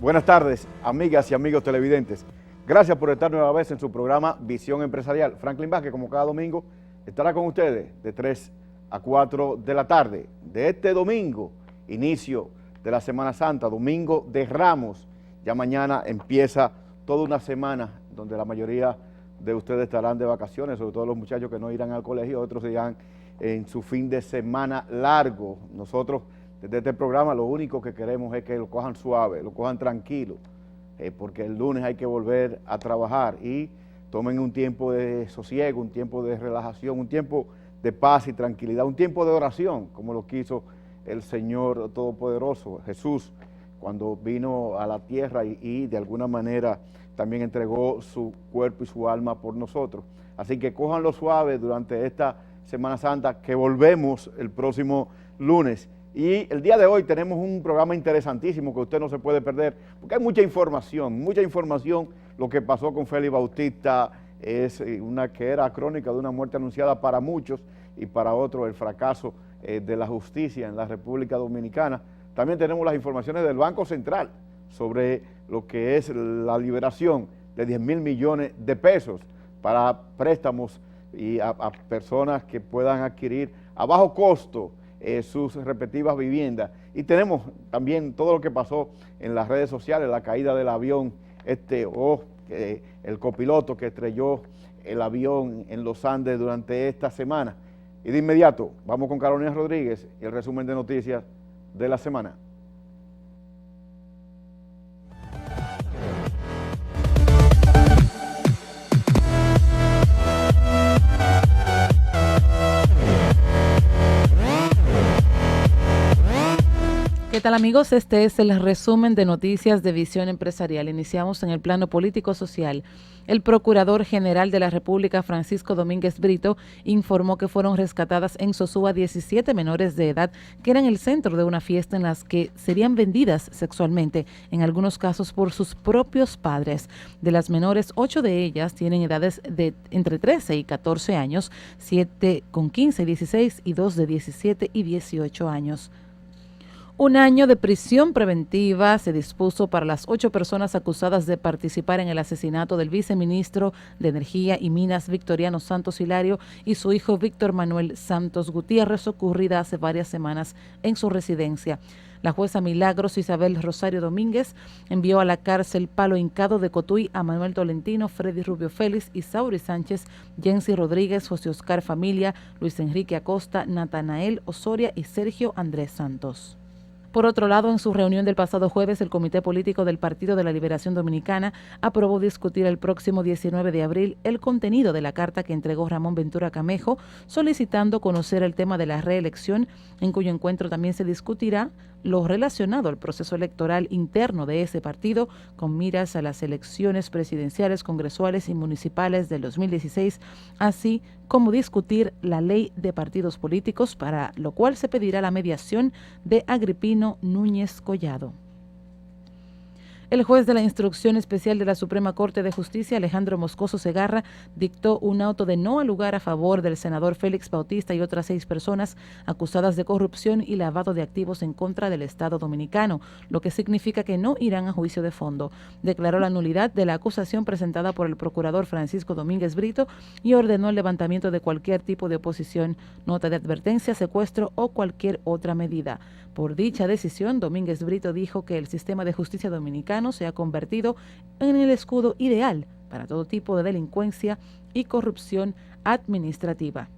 Buenas tardes, amigas y amigos televidentes. Gracias por estar nueva vez en su programa Visión Empresarial. Franklin Vázquez, como cada domingo, estará con ustedes de 3 a 4 de la tarde. De este domingo, inicio de la Semana Santa, domingo de Ramos. Ya mañana empieza toda una semana donde la mayoría de ustedes estarán de vacaciones, sobre todo los muchachos que no irán al colegio, otros irán en su fin de semana largo. Nosotros, desde este programa, lo único que queremos es que lo cojan suave, lo cojan tranquilo, porque el lunes hay que volver a trabajar y tomen un tiempo de sosiego, un tiempo de relajación, un tiempo de paz y tranquilidad, un tiempo de oración, como lo quiso el Señor Todopoderoso, Jesús, cuando vino a la tierra y de alguna manera también entregó su cuerpo y su alma por nosotros. Así que cójanlo suave durante esta Semana Santa, que volvemos el próximo lunes. Y el día de hoy tenemos un programa interesantísimo que usted no se puede perder, porque hay mucha información. Lo que pasó con Félix Bautista es una que era crónica de una muerte anunciada para muchos y para otros el fracaso de la justicia en la República Dominicana. También tenemos las informaciones del Banco Central sobre lo que es la liberación de 10,000 millones de pesos para préstamos y a personas que puedan adquirir a bajo costo sus respectivas viviendas. Y tenemos también todo lo que pasó en las redes sociales, la caída del avión, el copiloto que estrelló el avión en los Andes durante esta semana. Y de inmediato, vamos con Carolina Rodríguez y el resumen de noticias de la semana. ¿Qué tal, amigos? Este es el resumen de noticias de Visión Empresarial. Iniciamos en el plano político-social. El Procurador General de la República, Francisco Domínguez Brito, informó que fueron rescatadas en Sosúa 17 menores de edad que eran el centro de una fiesta en las que serían vendidas sexualmente, en algunos casos por sus propios padres. De las menores, 8 de ellas tienen edades de entre 13 y 14 años, 7 con 15 y 16 y 2 de 17 y 18 años. Un año de prisión preventiva se dispuso para las 8 personas acusadas de participar en el asesinato del viceministro de Energía y Minas Victoriano Santos Hilario y su hijo Víctor Manuel Santos Gutiérrez, ocurrida hace varias semanas en su residencia. La jueza Milagros Isabel Rosario Domínguez envió a la cárcel Palo Hincado de Cotuí a Manuel Tolentino, Freddy Rubio Félix, Isauri Sánchez, Jensi Rodríguez, José Oscar Familia, Luis Enrique Acosta, Natanael Osoria y Sergio Andrés Santos. Por otro lado, en su reunión del pasado jueves, el Comité Político del Partido de la Liberación Dominicana aprobó discutir el próximo 19 de abril el contenido de la carta que entregó Ramón Ventura Camejo, solicitando conocer el tema de la reelección, en cuyo encuentro también se discutirá lo relacionado al proceso electoral interno de ese partido, con miras a las elecciones presidenciales, congresuales y municipales del 2016, así como discutir la ley de partidos políticos, para lo cual se pedirá la mediación de Agripino Núñez Collado. El juez de la Instrucción Especial de la Suprema Corte de Justicia, Alejandro Moscoso Segarra, dictó un auto de no al lugar a favor del senador Félix Bautista y otras 6 personas acusadas de corrupción y lavado de activos en contra del Estado dominicano, lo que significa que no irán a juicio de fondo. Declaró la nulidad de la acusación presentada por el procurador Francisco Domínguez Brito y ordenó el levantamiento de cualquier tipo de oposición, nota de advertencia, secuestro o cualquier otra medida. Por dicha decisión, Domínguez Brito dijo que el sistema de justicia dominicano se ha convertido en el escudo ideal para todo tipo de delincuencia y corrupción administrativa.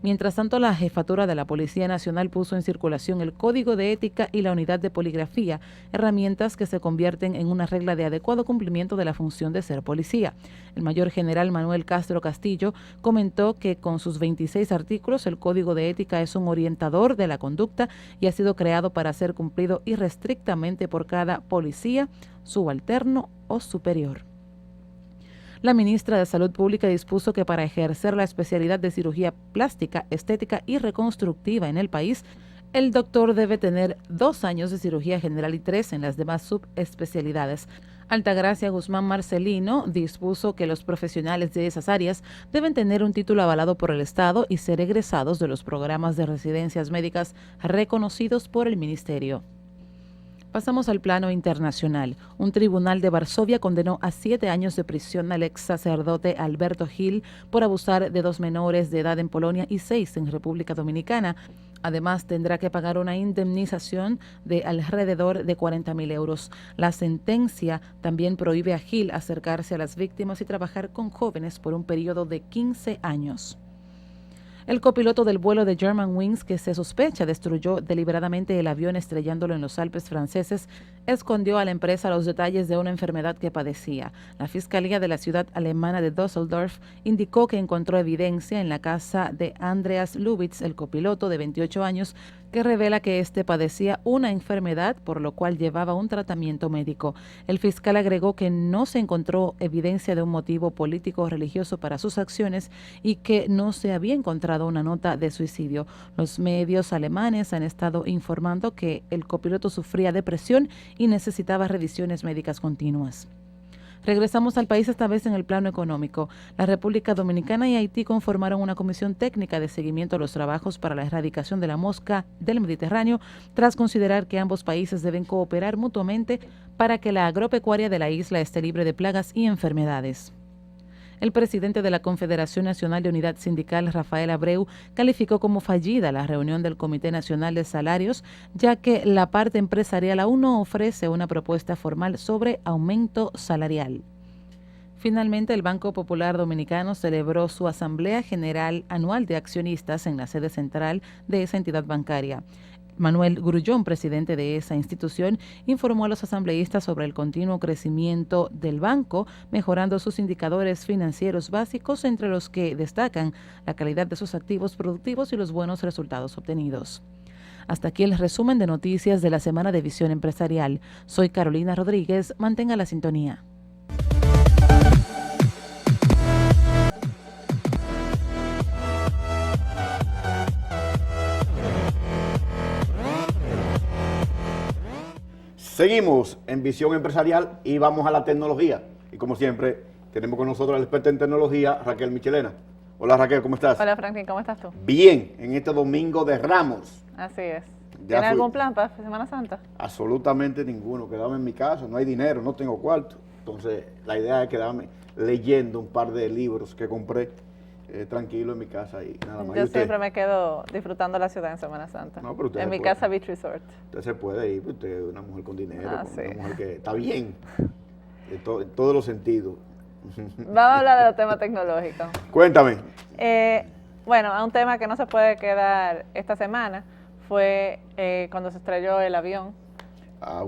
Mientras tanto, la Jefatura de la Policía Nacional puso en circulación el Código de Ética y la Unidad de Poligrafía, herramientas que se convierten en una regla de adecuado cumplimiento de la función de ser policía. El mayor general Manuel Castro Castillo comentó que con sus 26 artículos, el Código de Ética es un orientador de la conducta y ha sido creado para ser cumplido irrestrictamente por cada policía, subalterno o superior. La ministra de Salud Pública dispuso que para ejercer la especialidad de cirugía plástica, estética y reconstructiva en el país, el doctor debe tener 2 años de cirugía general y 3 en las demás subespecialidades. Altagracia Guzmán Marcelino dispuso que los profesionales de esas áreas deben tener un título avalado por el Estado y ser egresados de los programas de residencias médicas reconocidos por el Ministerio. Pasamos al plano internacional. Un tribunal de Varsovia condenó a 7 años de prisión al ex sacerdote Alberto Gil por abusar de 2 menores de edad en Polonia y 6 en República Dominicana. Además, tendrá que pagar una indemnización de alrededor de 40.000 euros. La sentencia también prohíbe a Gil acercarse a las víctimas y trabajar con jóvenes por un periodo de 15 años. El copiloto del vuelo de Germanwings, que se sospecha destruyó deliberadamente el avión estrellándolo en los Alpes franceses, escondió a la empresa los detalles de una enfermedad que padecía. La Fiscalía de la ciudad alemana de Düsseldorf indicó que encontró evidencia en la casa de Andreas Lubitz, el copiloto de 28 años, que revela que éste padecía una enfermedad por lo cual llevaba un tratamiento médico. El fiscal agregó que no se encontró evidencia de un motivo político o religioso para sus acciones y que no se había encontrado una nota de suicidio. Los medios alemanes han estado informando que el copiloto sufría depresión y necesitaba revisiones médicas continuas. Regresamos al país, esta vez en el plano económico. La República Dominicana y Haití conformaron una comisión técnica de seguimiento a los trabajos para la erradicación de la mosca del Mediterráneo, tras considerar que ambos países deben cooperar mutuamente para que la agropecuaria de la isla esté libre de plagas y enfermedades. El presidente de la Confederación Nacional de Unidad Sindical, Rafael Abreu, calificó como fallida la reunión del Comité Nacional de Salarios, ya que la parte empresarial aún no ofrece una propuesta formal sobre aumento salarial. Finalmente, el Banco Popular Dominicano celebró su Asamblea General Anual de Accionistas en la sede central de esa entidad bancaria. Manuel Grullón, presidente de esa institución, informó a los asambleístas sobre el continuo crecimiento del banco, mejorando sus indicadores financieros básicos, entre los que destacan la calidad de sus activos productivos y los buenos resultados obtenidos. Hasta aquí el resumen de noticias de la semana de Visión Empresarial. Soy Carolina Rodríguez. Mantenga la sintonía. Seguimos en Visión Empresarial y vamos a la tecnología. Y como siempre, tenemos con nosotros al experto en tecnología, Raquel Michelena. Hola Raquel, ¿cómo estás? Hola Franklin, ¿cómo estás tú? Bien, en este domingo de Ramos. Así es. ¿Tienes algún plan para Semana Santa? Absolutamente ninguno. Quedarme en mi casa, no hay dinero, no tengo cuarto. Entonces, la idea es quedarme leyendo un par de libros que compré tranquilo en mi casa y nada más. Yo siempre me quedo disfrutando la ciudad en Semana Santa. No, pero usted en mi puede. Casa Beach Resort. Usted se puede ir, usted es una mujer con dinero, Sí. una mujer que está bien, en todos los sentidos. Vamos a hablar de los temas tecnológicos. Cuéntame. Bueno, a un tema que no se puede quedar esta semana fue cuando se estrelló el avión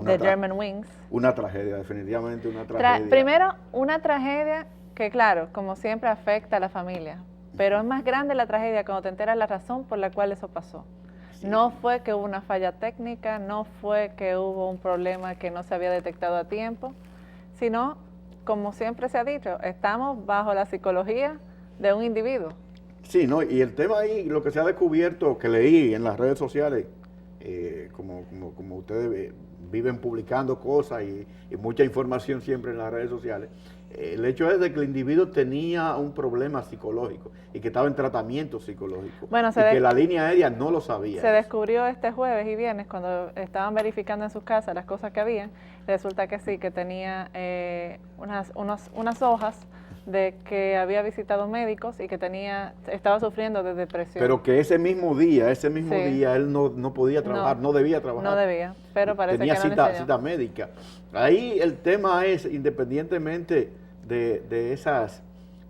de Germanwings. Una tragedia, definitivamente una tragedia. Primero, una tragedia que, claro, como siempre afecta a la familia, pero es más grande la tragedia cuando te enteras la razón por la cual eso pasó. Sí. No fue que hubo una falla técnica, no fue que hubo un problema que no se había detectado a tiempo, sino, como siempre se ha dicho, estamos bajo la psicología de un individuo. Sí, ¿no? Y el tema ahí, lo que se ha descubierto, que leí en las redes sociales, como ustedes viven publicando cosas y mucha información siempre en las redes sociales, el hecho es de que el individuo tenía un problema psicológico y que estaba en tratamiento psicológico. Bueno, y que la línea aérea no lo sabía. Se descubrió este jueves y viernes cuando estaban verificando en sus casas las cosas que habían. Resulta que sí, que tenía unas hojas de que había visitado médicos y que estaba sufriendo de depresión. Pero que ese mismo día él no podía trabajar, no debía trabajar. No debía, pero parece tenía que no cita médica. Ahí el tema es, independientemente de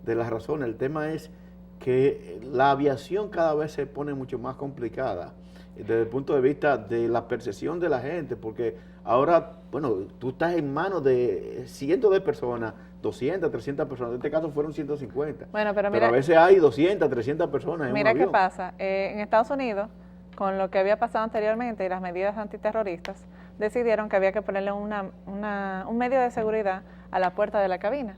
las razones, el tema es que la aviación cada vez se pone mucho más complicada desde el punto de vista de la percepción de la gente, porque ahora, bueno, tú estás en manos de cientos de personas, 200, 300 personas, en este caso fueron 150. Bueno, pero a veces hay 200, 300 personas en un avión. Mira qué pasa, en Estados Unidos, con lo que había pasado anteriormente y las medidas antiterroristas, decidieron que había que ponerle un medio de seguridad a la puerta de la cabina,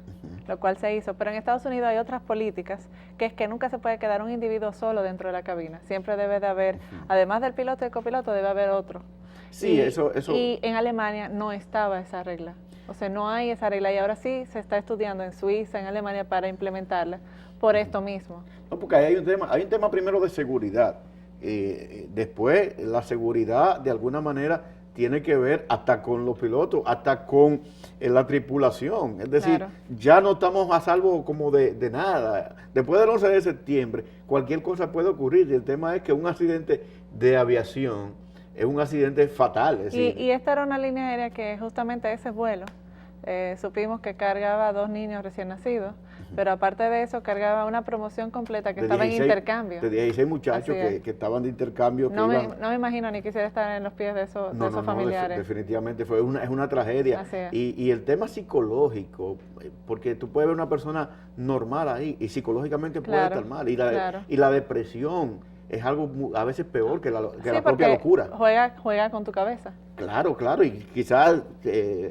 lo cual se hizo. Pero en Estados Unidos hay otras políticas, que es que nunca se puede quedar un individuo solo dentro de la cabina. Siempre debe de haber, además del piloto y el copiloto, debe haber otro. Sí, eso. Y en Alemania no estaba esa regla. O sea, no hay esa regla y ahora sí se está estudiando en Suiza, en Alemania, para implementarla por esto mismo. No, porque hay un tema primero de seguridad. Después, la seguridad de alguna manera tiene que ver hasta con los pilotos, hasta con la tripulación. Es decir, Claro. ya no estamos a salvo como de nada. Después del 11 de septiembre, cualquier cosa puede ocurrir. Y el tema es que un accidente de aviación es un accidente fatal. Es decir, Y esta era una línea aérea que justamente ese vuelo, supimos que cargaba 2 niños recién nacidos, pero aparte de eso cargaba una promoción completa que de estaba 16 en intercambio. De 16 muchachos Así es. que estaban de intercambio. No que me, iban, no me imagino ni quisiera estar en los pies de esos, de esos no, familiares. definitivamente es una tragedia. Así es. Y el tema psicológico, porque tú puedes ver una persona normal ahí y psicológicamente puede Claro, estar mal. claro. Y la depresión es algo a veces peor que la Sí, propia porque locura. juega con tu cabeza. Claro, y quizás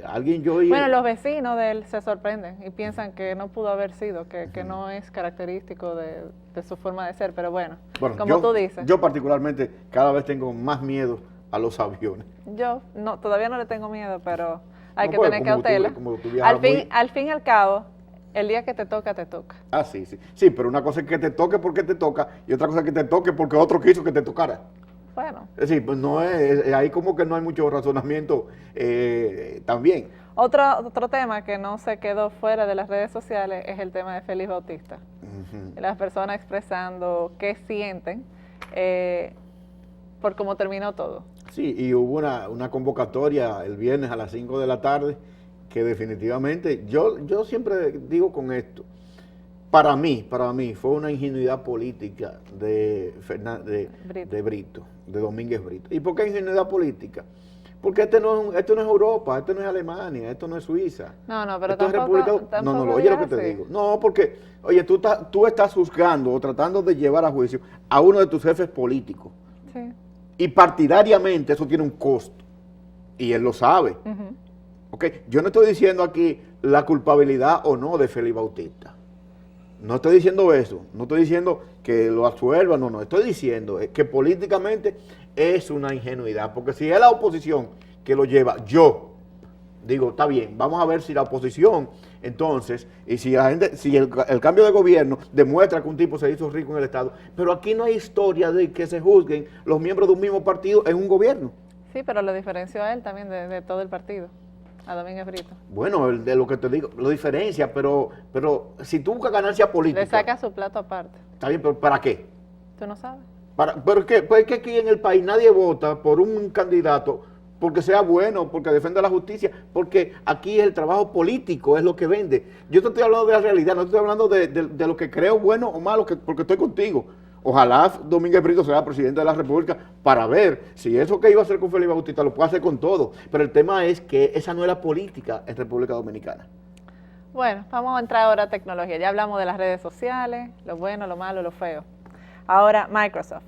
alguien yo oí... Bueno, los vecinos de él se sorprenden y piensan que no pudo haber sido, que no es característico de su forma de ser, pero bueno, como tú dices. Yo particularmente cada vez tengo más miedo a los aviones. Yo no, todavía no le tengo miedo, pero hay No, que pues, tener como tú- cautela. como tú viajas Al fin y al cabo, el día que te toca, te toca. Ah, sí. Sí, pero una cosa es que te toque porque te toca y otra cosa es que te toque porque otro quiso que te tocara. Bueno, Es decir, pues no es, ahí como que no hay mucho razonamiento también. otro tema que no se quedó fuera de las redes sociales es el tema de Félix Bautista. Ujú. Las personas expresando qué sienten por cómo terminó todo. Sí, y hubo una convocatoria el viernes a las 5 de la tarde que definitivamente, yo siempre digo con esto, para mí fue una ingenuidad política de Brito. de Domínguez Brito. ¿Y por qué ingenuidad política? Porque esto no es Europa, esto no es Alemania, esto no es Suiza. No, pero Esto es tampoco No, oye lo que te así. digo. No, porque, oye, tú estás juzgando o tratando de llevar a juicio a uno de tus jefes políticos. Sí. Y partidariamente eso tiene un costo. Y él lo sabe. Ujú. ¿Ok? Yo no estoy diciendo aquí la culpabilidad o no de Félix Bautista. No estoy diciendo eso. No estoy diciendo que lo absuelva. No. Estoy diciendo que políticamente es una ingenuidad. Porque si es la oposición que lo lleva, yo digo, está bien, vamos a ver si la oposición, entonces, y si la gente, si el cambio de gobierno demuestra que un tipo se hizo rico en el Estado, pero aquí no hay historia de que se juzguen los miembros de un mismo partido en un gobierno. Sí, pero lo diferenció a él también de todo el partido, a Domínguez Brito. Bueno, de lo que te digo, lo diferencia, pero si tú buscas ganancia política, Le saca su plato aparte. está bien, pero ¿para qué? ¿Tú no sabes? Pero es que aquí en el país nadie vota por un candidato porque sea bueno, porque defienda la justicia, porque aquí el trabajo político es lo que vende. Yo te estoy hablando de la realidad, no estoy hablando de lo que creo bueno o malo, porque estoy contigo. Ojalá Domínguez Brito sea presidente de la República para ver si eso que iba a hacer con Félix Bautista lo puede hacer con todo. Pero el tema es que esa no es la política en República Dominicana. Bueno, vamos a entrar ahora a tecnología. Ya hablamos de las redes sociales, lo bueno, lo malo, lo feo. Ahora, Microsoft.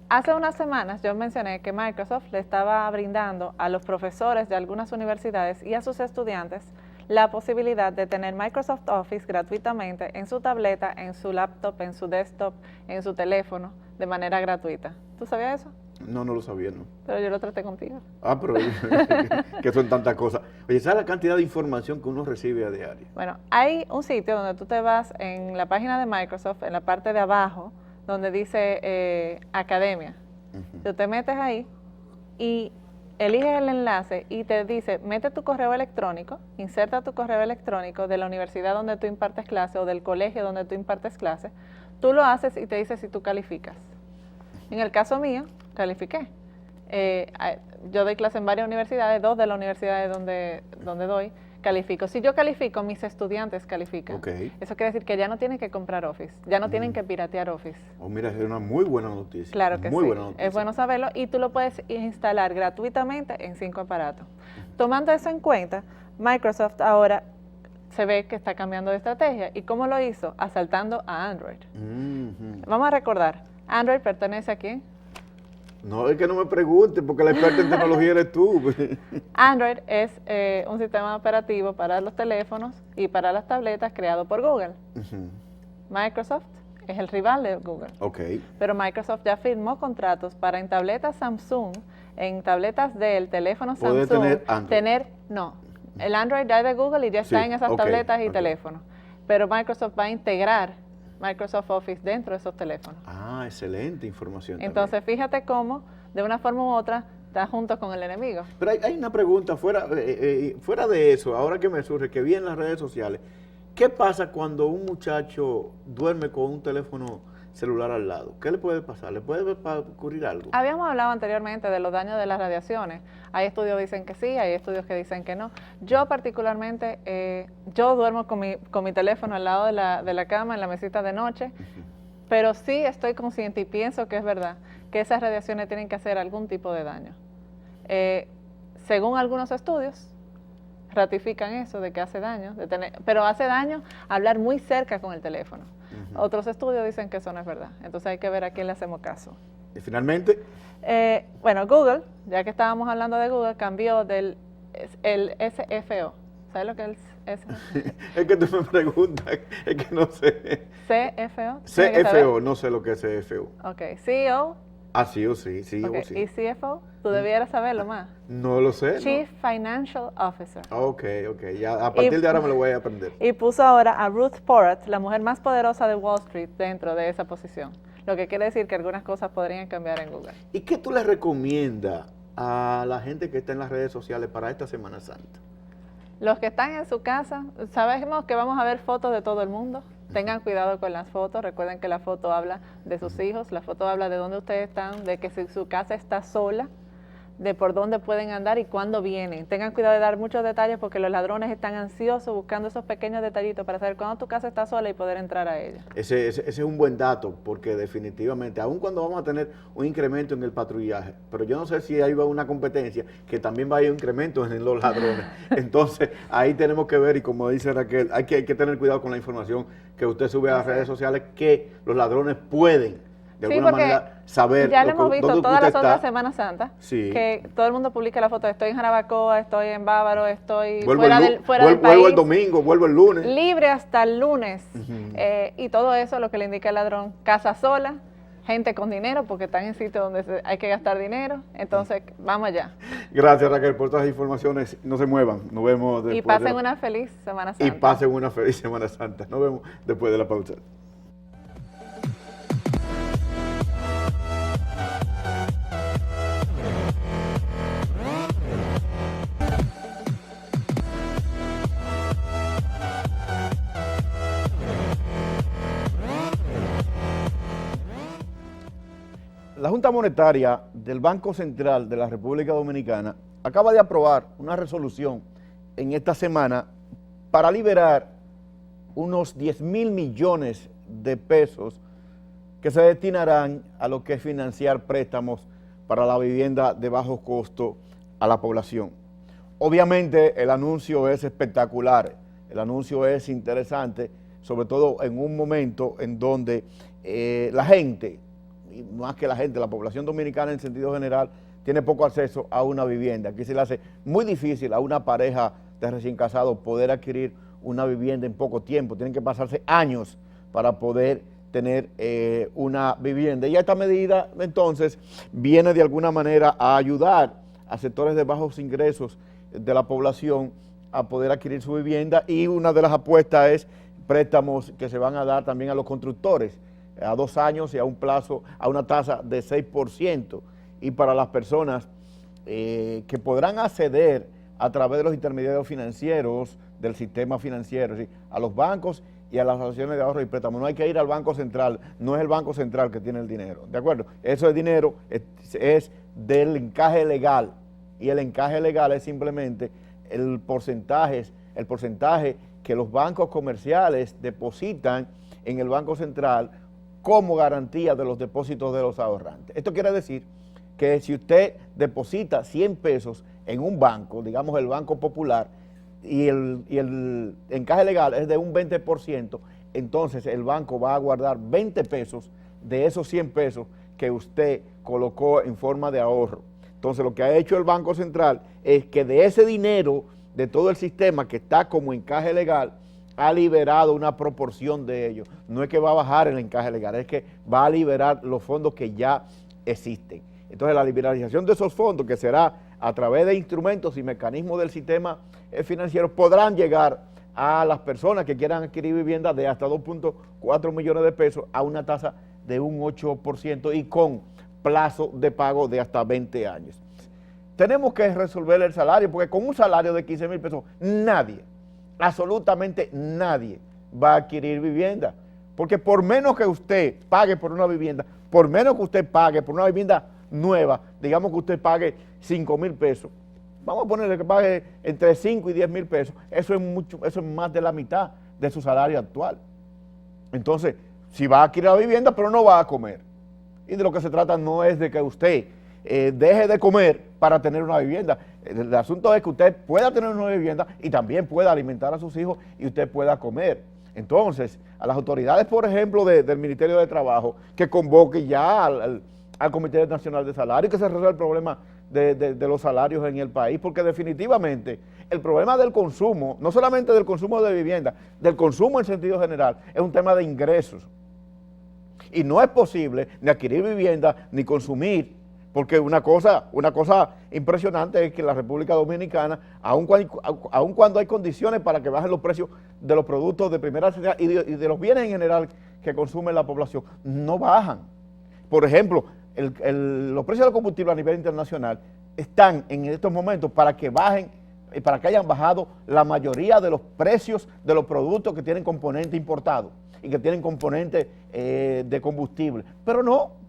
Hace unas semanas yo mencioné que Microsoft le estaba brindando a los profesores de algunas universidades y a sus estudiantes la posibilidad de tener Microsoft Office gratuitamente en su tableta, en su laptop, en su desktop, en su teléfono, de manera gratuita. ¿Tú sabías eso? No lo sabía, ¿no? Pero yo lo traté contigo. Ah, pero que son tantas cosas. Oye, ¿sabes la cantidad de información que uno recibe a diario? Bueno, hay un sitio donde tú te vas en la página de Microsoft, en la parte de abajo, donde dice Academia. Ujú. Tú te metes ahí y eliges el enlace y te dice, mete tu correo electrónico, inserta tu correo electrónico de la universidad donde tú impartes clase o del colegio donde tú impartes clase. Tú lo haces y te dice si tú calificas. En el caso mío, califiqué. Yo doy clase en varias universidades, 2 de las universidades donde doy, califico. Si yo califico, mis estudiantes califican. Ok. Eso quiere decir que ya no tienen que comprar Office, ya no tienen que piratear Office. Oh, mira, es una muy buena noticia. Claro que muy sí, buena noticia. es bueno saberlo y tú lo puedes instalar gratuitamente en 5 aparatos. Tomando eso en cuenta, Microsoft ahora se ve que está cambiando de estrategia. ¿Y cómo lo hizo? Asaltando a Android. Ujú. Vamos a recordar, Android pertenece a quién? No, es que no me preguntes, porque la experta en tecnología eres tú. Android es un sistema operativo para los teléfonos y para las tabletas creado por Google. Ujú. Microsoft es el rival de Google. Ok. Pero Microsoft ya firmó contratos para en tabletas Samsung, en tabletas del teléfono Poder Samsung, tener Android. no, el Android ya es de Google y ya está Sí, en esas ok, tabletas y ok. teléfonos. Pero Microsoft va a integrar Microsoft Office dentro de esos teléfonos. Ah, excelente información. Entonces, fíjate cómo, de una forma u otra, está junto con el enemigo. Pero hay una pregunta fuera de eso, ahora que me surge, que vi en las redes sociales. ¿Qué pasa cuando un muchacho duerme con un teléfono celular al lado? ¿Qué le puede pasar? ¿Le puede ocurrir algo? Habíamos hablado anteriormente de los daños de las radiaciones. Hay estudios que dicen que sí, hay estudios que dicen que no. Yo particularmente, yo duermo con mi teléfono al lado de la cama, en la mesita de noche, pero sí estoy consciente y pienso que es verdad que esas radiaciones tienen que hacer algún tipo de daño. Según algunos estudios, ratifican eso de que hace daño, pero hace daño hablar muy cerca con el teléfono. Otros estudios dicen que eso no es verdad. Entonces hay que ver a quién le hacemos caso. Y finalmente, bueno, Google, ya que estábamos hablando de Google, cambió el SFO. ¿Sabes lo que es el SFO? es que tú me preguntas, es que no sé. CFO. CFO, no sé lo que es CFO. Ok, CEO. Ah, sí o sí, sí Okay. o sí. ¿Y CFO? Tú debieras saberlo más. No lo sé. Chief Financial Officer. Ok, ya a partir de ahora me lo voy a aprender. Y puso ahora a Ruth Porat, la mujer más poderosa de Wall Street, dentro de esa posición. Lo que quiere decir que algunas cosas podrían cambiar en Google. ¿Y qué tú le recomiendas a la gente que está en las redes sociales para esta Semana Santa? Los que están en su casa, sabemos que vamos a ver fotos de todo el mundo. Tengan cuidado con las fotos. Recuerden que la foto habla de sus hijos, la foto habla de dónde ustedes están, de que si su casa está sola, de por dónde pueden andar y cuándo vienen. Tengan cuidado de dar muchos detalles porque los ladrones están ansiosos buscando esos pequeños detallitos para saber cuándo tu casa está sola y poder entrar a ella. Ese es un buen dato, porque definitivamente, aun cuando vamos a tener un incremento en el patrullaje, pero yo no sé si ahí va una competencia, que también va a haber un incremento en los ladrones. Entonces, ahí tenemos que ver, y como dice Raquel, hay que tener cuidado con la información que usted sube a las redes sociales, que los ladrones pueden de alguna manera saber. Ya lo hemos visto todas las otras Semanas Santas, que todo el mundo publica la foto, estoy en Jarabacoa, estoy en Bávaro, estoy fuera del país. Vuelvo el domingo, vuelvo el lunes. Libre hasta el lunes. Y todo eso lo que le indica el ladrón, casa sola, gente con dinero, porque están en sitios donde hay que gastar dinero. Entonces, vamos allá. Gracias, Raquel, por todas las informaciones. No se muevan, nos vemos después. Y pasen una feliz Semana Santa. Y pasen una feliz Semana Santa. Nos vemos después de la pausa. La Junta Monetaria del Banco Central de la República Dominicana acaba de aprobar una resolución en esta semana para liberar unos 10,000 millones de pesos que se destinarán a lo que es financiar préstamos para la vivienda de bajo costo a la población. Obviamente el anuncio es espectacular, el anuncio es interesante, sobre todo en un momento en donde la gente, y más que la gente, la población dominicana en sentido general, tiene poco acceso a una vivienda. Aquí se le hace muy difícil a una pareja de recién casados poder adquirir una vivienda en poco tiempo. Tienen que pasarse años para poder tener una vivienda. Y esta medida, entonces, viene de alguna manera a ayudar a sectores de bajos ingresos de la población a poder adquirir su vivienda, y una de las apuestas es préstamos que se van a dar también a los constructores, a 2 años y a un plazo, a una tasa de 6%, y para las personas que podrán acceder a través de los intermediarios financieros del sistema financiero, es decir, a los bancos y a las asociaciones de ahorro y préstamo. No hay que ir al Banco Central, no es el Banco Central que tiene el dinero, ¿de acuerdo? Eso es dinero, es del encaje legal, y el encaje legal es simplemente el porcentaje que los bancos comerciales depositan en el Banco Central como garantía de los depósitos de los ahorrantes. Esto quiere decir que si usted deposita 100 pesos en un banco, digamos el Banco Popular, y el encaje legal es de un 20%, entonces el banco va a guardar 20 pesos de esos 100 pesos que usted colocó en forma de ahorro. Entonces lo que ha hecho el Banco Central es que de ese dinero, de todo el sistema que está como encaje legal, ha liberado una proporción de ellos. No es que va a bajar el encaje legal, es que va a liberar los fondos que ya existen. Entonces la liberalización de esos fondos, que será a través de instrumentos y mecanismos del sistema financiero, podrán llegar a las personas que quieran adquirir vivienda de hasta 2.4 millones de pesos a una tasa de un 8% y con plazo de pago de hasta 20 años. tenemos que resolver el salario, porque con un salario de 15,000 pesos, nadie, absolutamente nadie va a adquirir vivienda. Porque por menos que usted pague por una vivienda, por menos que usted pague por una vivienda nueva, digamos que usted pague 5,000 pesos, vamos a ponerle que pague entre 5 y 10,000 pesos, eso es más de la mitad de su salario actual. Entonces, si va a adquirir la vivienda, pero no va a comer. Y de lo que se trata no es de que usted deje de comer para tener una vivienda. El asunto es que usted pueda tener una vivienda y también pueda alimentar a sus hijos y usted pueda comer. Entonces, a las autoridades, por ejemplo, del Ministerio de Trabajo, que convoque ya al Comité Nacional de Salario y que se resuelva el problema de los salarios en el país, porque definitivamente el problema del consumo, no solamente del consumo de vivienda, del consumo en sentido general, es un tema de ingresos. Y no es posible ni adquirir vivienda ni consumir, porque una cosa impresionante es que en la República Dominicana, aun cuando hay condiciones para que bajen los precios de los productos de primera necesidad y de los bienes en general que consume la población, no bajan. Por ejemplo, los precios del combustible a nivel internacional están en estos momentos para que bajen, para que hayan bajado la mayoría de los precios de los productos que tienen componente importado y que tienen componente de combustible, pero no.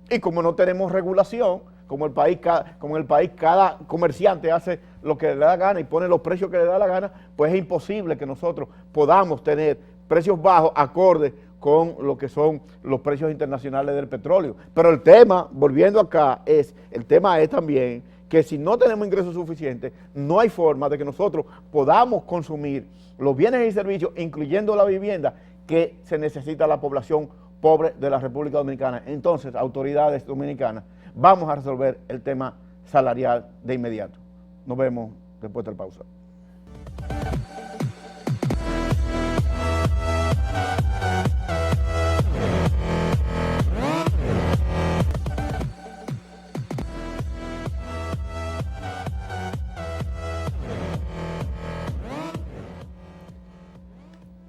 Y como no tenemos regulación, como en el país cada comerciante hace lo que le da la gana y pone los precios que le da la gana, pues es imposible que nosotros podamos tener precios bajos acordes con lo que son los precios internacionales del petróleo. Pero el tema, volviendo acá, el tema es también que si no tenemos ingresos suficientes, no hay forma de que nosotros podamos consumir los bienes y servicios, incluyendo la vivienda, que se necesita la población pobre de la República Dominicana. Entonces, autoridades dominicanas, vamos a resolver el tema salarial de inmediato. Nos vemos después de la pausa.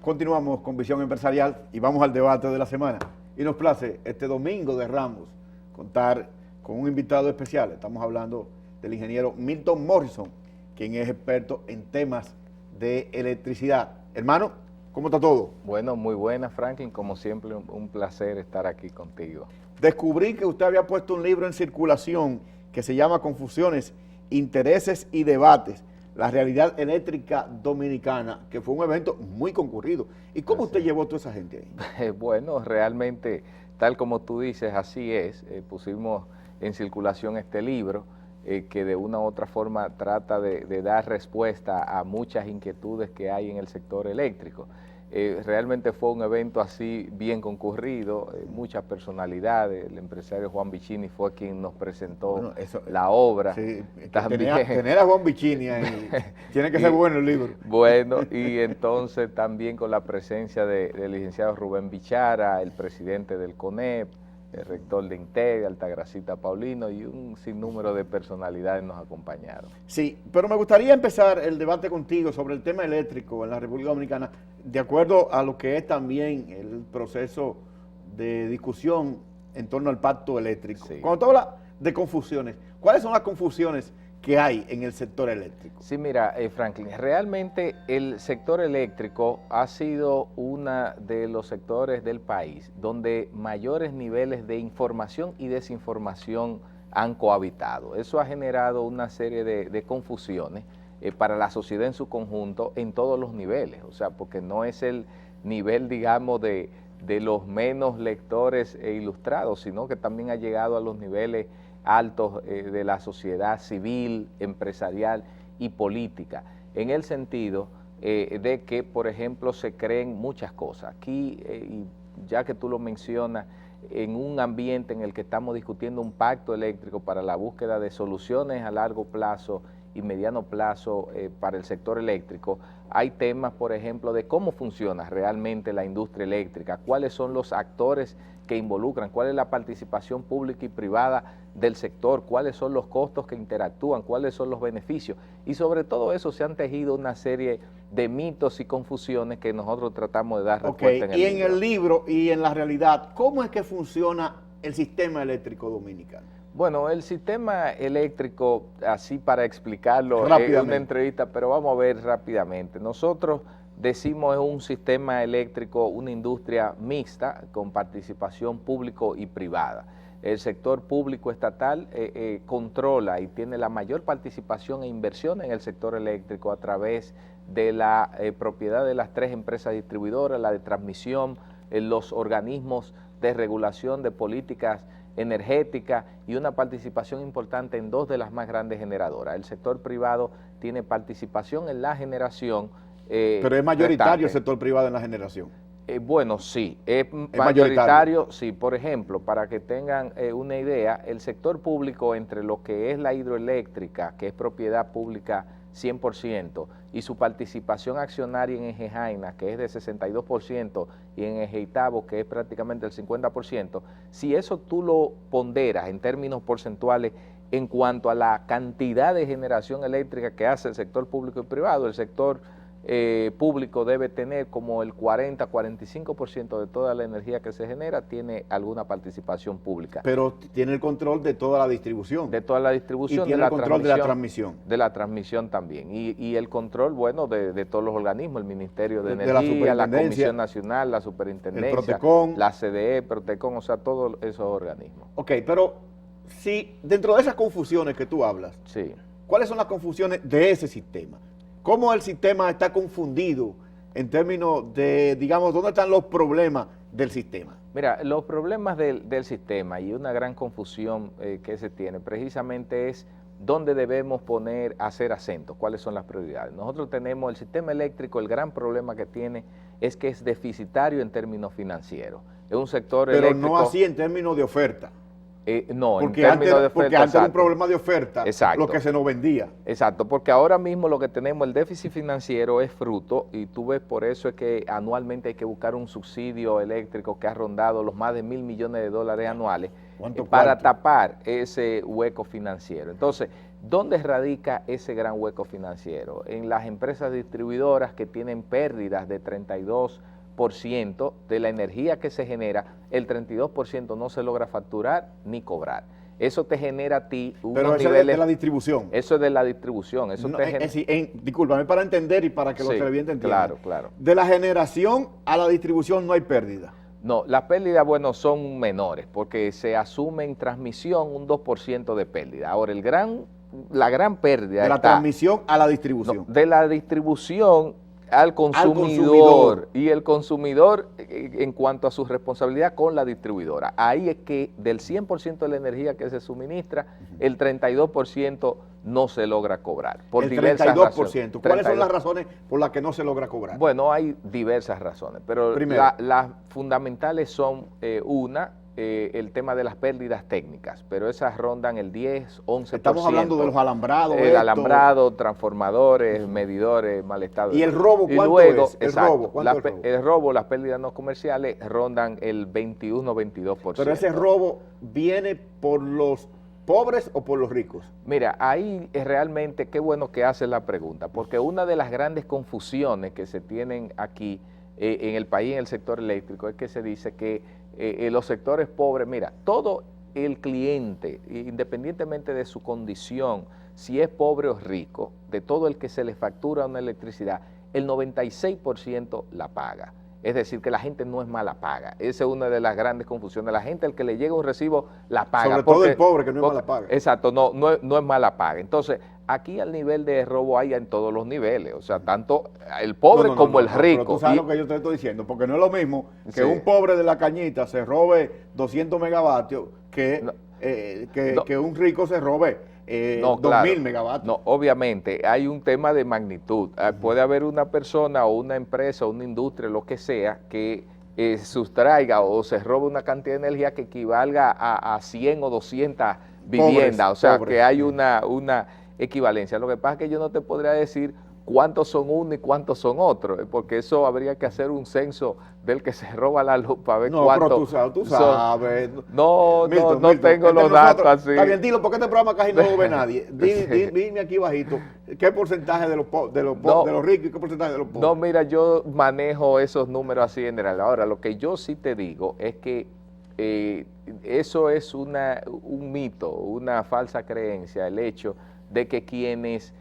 Continuamos con Visión Empresarial y vamos al debate de la semana. Y nos place este domingo de Ramos contar con un invitado especial. Estamos hablando del ingeniero Milton Morrison, quien es experto en temas de electricidad. Hermano, ¿cómo está todo? Bueno, muy buena, Franklin. Como siempre, un placer estar aquí contigo. Descubrí que usted había puesto un libro en circulación que se llama Confusiones, Intereses y Debates, la realidad eléctrica dominicana, que fue un evento muy concurrido. ¿Y cómo usted llevó a toda esa gente ahí? Bueno, realmente, tal como tú dices, así es. Pusimos en circulación este libro que de una u otra forma trata de dar respuesta a muchas inquietudes que hay en el sector eléctrico. Realmente fue un evento así bien concurrido, muchas personalidades. El empresario Juan Vicini fue quien nos presentó la obra. Sí, tener a Juan Vicini ahí, tiene que ser bueno el libro. Bueno, y entonces también con la presencia del licenciado Rubén Bichara, el presidente del CONEP, el rector de INTEG, Altagracita Paulino, y un sinnúmero de personalidades nos acompañaron. Sí, pero me gustaría empezar el debate contigo sobre el tema eléctrico en la República Dominicana, de acuerdo a lo que es también el proceso de discusión en torno al pacto eléctrico. Sí. Cuando tú hablas de confusiones, ¿cuáles son las confusiones que hay en el sector eléctrico? Sí, mira, Franklin, realmente el sector eléctrico ha sido uno de los sectores del país donde mayores niveles de información y desinformación han cohabitado. Eso ha generado una serie de confusiones para la sociedad en su conjunto en todos los niveles, o sea, porque no es el nivel, digamos, de los menos lectores e ilustrados, sino que también ha llegado a los niveles altos de la sociedad civil, empresarial y política, en el sentido de que, por ejemplo, se creen muchas cosas. Aquí, ya que tú lo mencionas, en un ambiente en el que estamos discutiendo un pacto eléctrico para la búsqueda de soluciones a largo plazo y mediano plazo para el sector eléctrico, hay temas, por ejemplo, de cómo funciona realmente la industria eléctrica, cuáles son los actores que involucran, cuál es la participación pública y privada del sector, cuáles son los costos que interactúan, cuáles son los beneficios, y sobre todo eso se han tejido una serie de mitos y confusiones que nosotros tratamos de dar respuesta en el libro. En el libro y en la realidad, ¿cómo es que funciona el sistema eléctrico dominicano? Bueno, el sistema eléctrico, así para explicarlo, es Rápidamente. una entrevista, pero vamos a ver rápidamente. Nosotros decimos es un sistema eléctrico, una industria mixta con participación público y privada. El sector público estatal controla y tiene la mayor participación e inversión en el sector eléctrico a través de la propiedad de las 3 empresas distribuidoras, la de transmisión, los organismos de regulación de políticas energética y una participación importante en 2 de las más grandes generadoras. El sector privado tiene participación en la generación. Pero es mayoritario el restante. sector privado en la generación. Bueno, sí, es mayoritario. mayoritario, sí. Por ejemplo, para que tengan una idea, el sector público entre lo que es la hidroeléctrica, que es propiedad pública 100%, y su participación accionaria en Eje-Jaina, que es de 62%, y en Eje-Itabo, que es prácticamente el 50%, si eso tú lo ponderas en términos porcentuales en cuanto a la cantidad de generación eléctrica que hace el sector público y privado, el sector público debe tener como el 40-45% de toda la energía que se genera, tiene alguna participación pública. Pero tiene el control de toda la distribución. De toda la distribución. Y tiene el control de la transmisión. De la transmisión también. Y el control, bueno, de todos los organismos, el Ministerio de la Energía, la Superintendencia, Comisión Nacional, la Superintendencia, el Protecon, la CDE, Protecon, o sea, todos esos organismos. Ok, pero si dentro de esas confusiones que tú hablas, Sí. ¿cuáles son las confusiones de ese sistema? ¿Cómo el sistema está confundido en términos de, digamos, dónde están los problemas del sistema? Mira, los problemas del sistema y una gran confusión que se tiene precisamente es dónde debemos hacer acentos, cuáles son las prioridades. Nosotros tenemos el sistema eléctrico, el gran problema que tiene es que es deficitario en términos financieros. Es un sector Pero eléctrico... no así en términos de oferta. No, Porque en términos de oferta, porque antes era un exacto. problema de oferta, Exacto. lo que se nos vendía. Exacto, porque ahora mismo lo que tenemos, el déficit financiero es fruto, y tú ves, por eso es que anualmente hay que buscar un subsidio eléctrico que ha rondado los más de $1.000 millones anuales para tapar ese hueco financiero. Entonces, ¿dónde radica ese gran hueco financiero? En las empresas distribuidoras que tienen pérdidas de 32% de la energía que se genera, el 32% no se logra facturar ni cobrar. Eso te genera a ti unos Pero eso niveles... es de la distribución. Eso es de la distribución. Eso No, te genera... discúlpame, para entender y para que los Sí, televidentes entiendan. claro, claro. De la generación a la distribución no hay pérdida. No, las pérdidas, bueno, son menores, porque se asume en transmisión un 2% de pérdida. Ahora, la gran pérdida De la está... transmisión a la distribución. No, de la distribución al consumidor, y el consumidor en cuanto a su responsabilidad con la distribuidora. Ahí es que del 100% de la energía que se suministra, el 32% no se logra cobrar. Por El diversas 32%. razones. ¿Cuáles son las razones por las que no se logra cobrar? Bueno, hay diversas razones, pero las fundamentales son el tema de las pérdidas técnicas, pero esas rondan el 10, 11%. Estamos hablando de los alambrados. El alambrado, transformadores, medidores, mal estado. ¿Y el robo cuánto luego, es? Exacto, ¿Cuánto el robo, las pérdidas no comerciales rondan el 21-22%. Pero ese robo viene por los pobres o por los ricos. Mira, ahí es realmente, qué bueno que haces la pregunta, porque una de las grandes confusiones que se tienen aquí en el país, en el sector eléctrico, es que se dice que los sectores pobres, mira, todo el cliente, independientemente de su condición, si es pobre o rico, de todo el que se le factura una electricidad, el 96% la paga. Es decir, que la gente no es mala paga. Esa es una de las grandes confusiones. La gente, al que le llega un recibo, la paga. Sobre todo el pobre, que no es mala paga. Exacto, no es mala paga. Entonces, aquí el nivel de robo hay en todos los niveles. O sea, tanto el pobre como el rico. Pero tú sabes lo que yo te estoy diciendo, porque no es lo mismo que un pobre de la cañita se robe 200 megavatios que un rico se robe 2.000 megavatios. No, obviamente, hay un tema de magnitud. Puede haber una persona o una empresa o una industria, lo que sea, que sustraiga o se robe una cantidad de energía que equivalga a 100 o 200 viviendas. O sea, que hay una equivalencia. Lo que pasa es que yo no te podría decir cuántos son uno y cuántos son otros, porque eso habría que hacer un censo del que se roba la luz para ver cuántos. Pero tú sabes. Milton, tengo los datos así. Está bien, dilo, porque este programa casi no lo ve nadie. Dime aquí bajito, ¿qué porcentaje de los ricos y qué porcentaje de los pobres? No, mira, yo manejo esos números así en general. Ahora, lo que yo sí te digo es que eso es un mito, una falsa creencia, el hecho de que quienes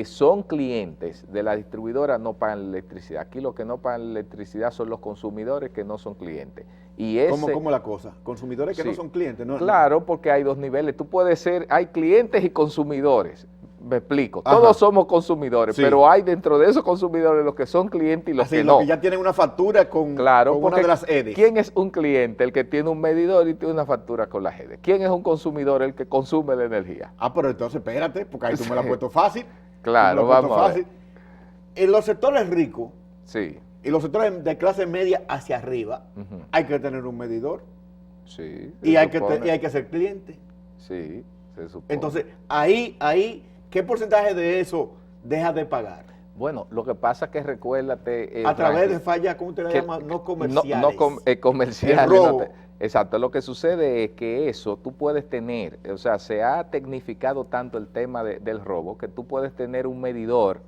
son clientes de la distribuidora no pagan electricidad. Aquí los que no pagan electricidad son los consumidores que no son clientes. Y ¿Cómo la cosa? Consumidores que no son clientes, ¿no? Claro, porque hay dos niveles. Tú puedes ser, hay clientes y consumidores. Me explico. Ajá. Todos somos consumidores, Sí. pero hay dentro de esos consumidores los que son clientes y los Así, que los no. que ya tienen una factura con una Porque de las EDIs. ¿quién es un cliente? El que tiene un medidor y tiene una factura con la EDE. ¿Quién es un consumidor? El que consume la energía. Pero entonces espérate, porque ahí tú me la has Sí. puesto fácil. Claro, Tú me la has puesto vamos a ver. En los sectores ricos Sí, y los sectores de clase media hacia arriba, Ujú. hay que tener un medidor sí. y se hay que supone. ser cliente. Sí, se supone. Entonces, ahí, ¿qué porcentaje de eso deja de pagar? Bueno, lo que pasa es que recuérdate, A través Franklin, de fallas, ¿cómo usted le que- llama? No no comerciales. comerciales. El robo. Exacto, lo que sucede es que eso tú puedes tener, o sea, se ha tecnificado tanto el tema del robo que tú puedes tener un medidor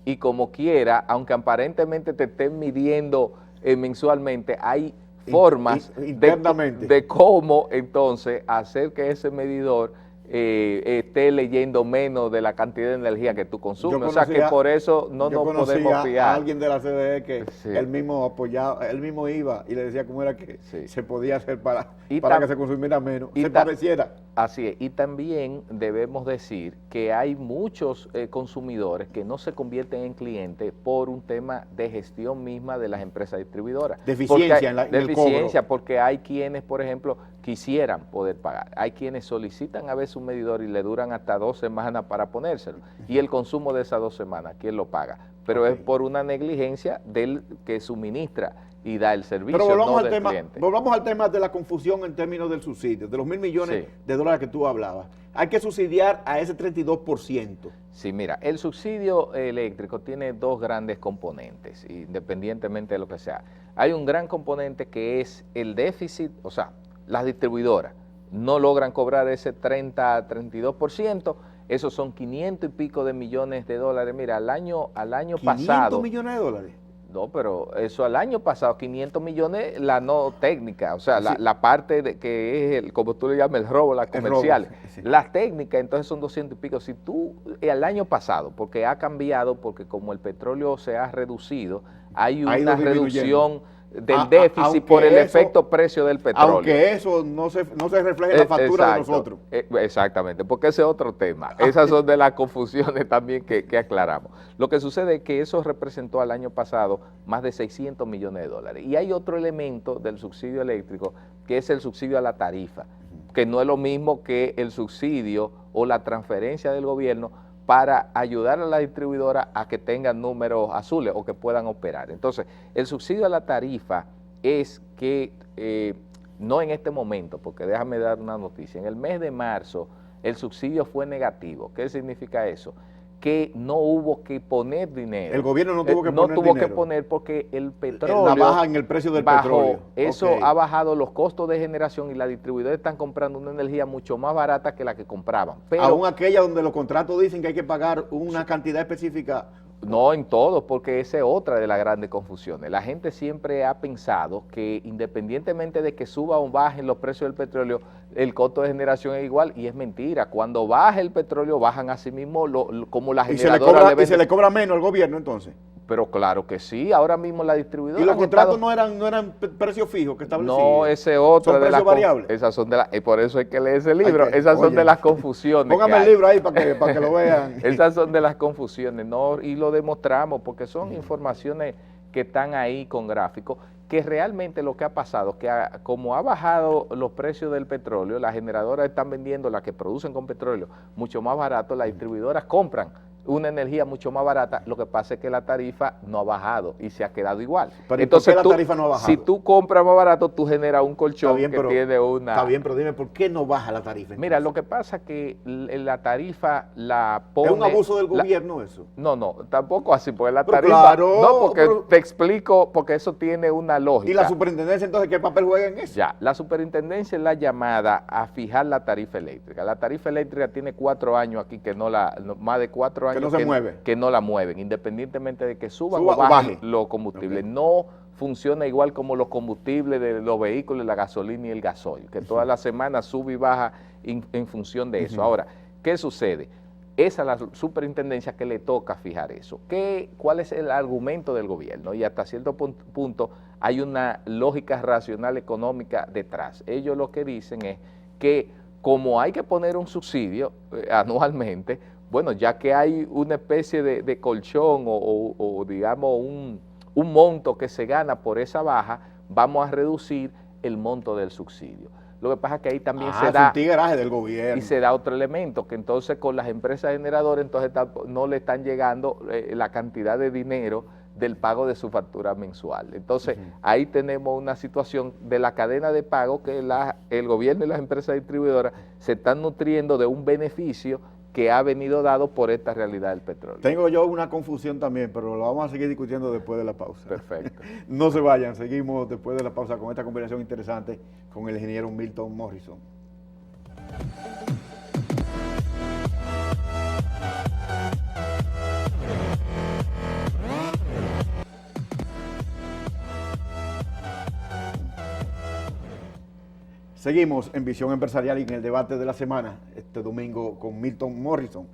y como quiera, aunque aparentemente te estén midiendo mensualmente, hay formas internamente. de cómo entonces hacer que ese medidor esté leyendo menos de la cantidad de energía que tú consumes. O sea que por eso no nos podemos a fiar. alguien de la CDE que Sí. él mismo apoyaba, él mismo iba y le decía cómo era que Sí. se podía hacer para Y que se consumiera menos, y se ta- pareciera. Así es, y también debemos decir que hay muchos consumidores que no se convierten en clientes por un tema de gestión misma de las empresas distribuidoras. Deficiencia Porque hay- en el deficiencia, cobro. porque hay quienes, por ejemplo, quisieran poder pagar. Hay quienes solicitan a veces un medidor y le duran hasta 2 semanas para ponérselo. Y el consumo de esas 2 semanas, ¿quién lo paga? Pero Ok. es por una negligencia del que suministra y da el servicio, Pero volvamos, no al del tema, cliente. volvamos al tema de la confusión en términos del subsidio, de los 1.000 millones Sí. de dólares que tú hablabas. Hay que subsidiar a ese 32%. Sí, mira, el subsidio eléctrico tiene dos grandes componentes, independientemente de lo que sea. Hay un gran componente que es el déficit, o sea, las distribuidoras no logran cobrar ese 30-32%, esos son 500 y pico de millones de dólares. Mira, al año 500 pasado... millones de dólares. No, pero eso al año pasado, 500 millones, la no técnica, o sea, Sí. la parte de que es, como tú le llamas, el robo, las El robo, comerciales. sí. Las técnicas, entonces son 200 y pico. Si tú, al año pasado, porque ha cambiado, porque como el petróleo se ha reducido, hay Ha ido una disminuyendo. reducción del A- déficit aunque por el eso- efecto precio del petróleo. Aunque eso no se refleje en la factura de Exacto, nosotros. Exactamente, porque ese es otro tema. Esas son de las confusiones también que aclaramos. Lo que sucede es que eso representó al año pasado más de 600 millones de dólares. Y hay otro elemento del subsidio eléctrico que es el subsidio a la tarifa, que no es lo mismo que el subsidio o la transferencia del gobierno para ayudar a la distribuidora a que tengan números azules o que puedan operar. Entonces, el subsidio a la tarifa es que, no en este momento, porque déjame dar una noticia, en el mes de marzo el subsidio fue negativo. ¿Qué significa eso? Que no hubo que poner dinero. El gobierno no tuvo que no poner tuvo que dinero. poner porque el petróleo... La baja en el precio del bajó. petróleo. Eso Ok. ha bajado los costos de generación y las distribuidoras están comprando una energía mucho más barata que la que compraban. Pero Aún aquella donde los contratos dicen que hay que pagar una cantidad específica. no en todos, porque esa es otra de las grandes confusiones. La gente siempre ha pensado que independientemente de que suba o bajen los precios del petróleo, el costo de generación es igual, y es mentira. Cuando baja el petróleo, bajan a sí mismo como las Y se le generadoras cobra, le y se venden. le cobra menos al gobierno entonces. Pero claro que sí, ahora mismo la distribuidora... Y los han contratos estado- no eran precios fijos que establecían. No, ese es otra Son de las precios variables. Esas son de las, y por eso hay que leer ese libro. Hay que- Esas son oye, de las confusiones. Póngame que el hay. libro ahí para que lo vean. Esas son de las confusiones, ¿no? Y lo demostramos porque son informaciones que están ahí con gráficos, que realmente lo que ha pasado, que como ha bajado los precios del petróleo, las generadoras están vendiendo, las que producen con petróleo, mucho más barato, las distribuidoras compran una energía mucho más barata, lo que pasa es que la tarifa no ha bajado y se ha quedado igual. Pero ¿y por qué la tarifa no ha bajado? Si tú compras más barato, tú generas un colchón Está bien, que pero- tiene una... Está bien, pero dime, ¿por qué no baja la tarifa? Mira, entonces? lo que pasa es que la tarifa la pone... ¿Es un abuso del la- gobierno eso? No, tampoco así, porque la Pero tarifa... claro, no, porque pero- te explico, porque eso tiene una lógica. ¿Y la superintendencia entonces qué papel juega en eso? Ya, la superintendencia es la llamada a fijar la tarifa eléctrica. La tarifa eléctrica tiene 4 años aquí que más de 4 años no se mueve. que no la mueven, independientemente de que suban Suba o o bajen baje. los combustibles. Ok. No funciona igual como los combustibles de los vehículos, la gasolina y el gasoil, que toda la semana sube y baja en función de eso. Ahora, ¿qué sucede? Es a la superintendencia que le toca fijar eso. ¿Cuál es el argumento del gobierno? Y hasta cierto punto hay una lógica racional económica detrás. Ellos lo que dicen es que como hay que poner un subsidio anualmente, bueno, ya que hay una especie de colchón o digamos un monto que se gana por esa baja, vamos a reducir el monto del subsidio. Lo que pasa es que ahí también se da... un tigueraje del gobierno. Y se da otro elemento, que entonces con las empresas generadoras entonces no le están llegando la cantidad de dinero del pago de su factura mensual. Entonces, ahí tenemos una situación de la cadena de pago que el gobierno y las empresas distribuidoras se están nutriendo de un beneficio que ha venido dado por esta realidad del petróleo. Tengo yo una confusión también, pero lo vamos a seguir discutiendo después de la pausa. Perfecto. No se vayan, seguimos después de la pausa con esta conversación interesante con el ingeniero Milton Morrison. Seguimos en Visión Empresarial y en el debate de la semana, este domingo con Milton Morrison,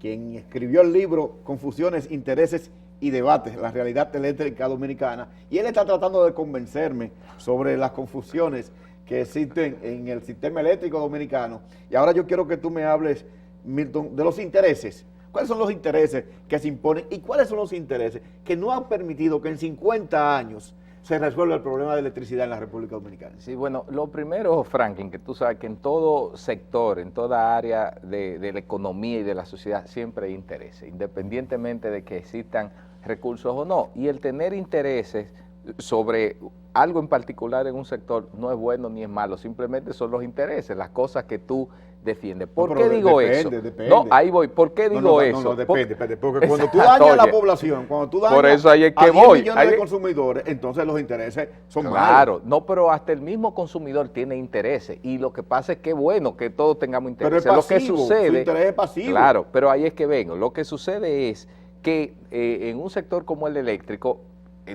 quien escribió el libro Confusiones, Intereses y Debates, la realidad eléctrica dominicana, y él está tratando de convencerme sobre las confusiones que existen en el sistema eléctrico dominicano. Y ahora yo quiero que tú me hables, Milton, de los intereses. ¿Cuáles son los intereses que se imponen y cuáles son los intereses que no han permitido que en 50 años se resuelva el problema de electricidad en la República Dominicana? Sí, bueno, lo primero, Franklin, que tú sabes que en todo sector, en toda área de la economía y de la sociedad siempre hay intereses, independientemente de que existan recursos o no. Y el tener intereses sobre algo en particular en un sector no es bueno ni es malo, simplemente son los intereses, las cosas que tú defiendes. ¿Por qué digo eso? Depende. No, ahí voy. ¿Por qué digo eso? No, depende. Porque cuando tú dañas a la población, cuando tú dañas por eso ahí es que a 10 voy. millones de consumidores, entonces los intereses son malos. Claro, no, pero hasta el mismo consumidor tiene intereses y lo que pasa es que es bueno que todos tengamos intereses. Pero es pasivo, lo que sucede, su interés es pasivo. Claro, pero ahí es que vengo. Lo que sucede es que en un sector como el eléctrico,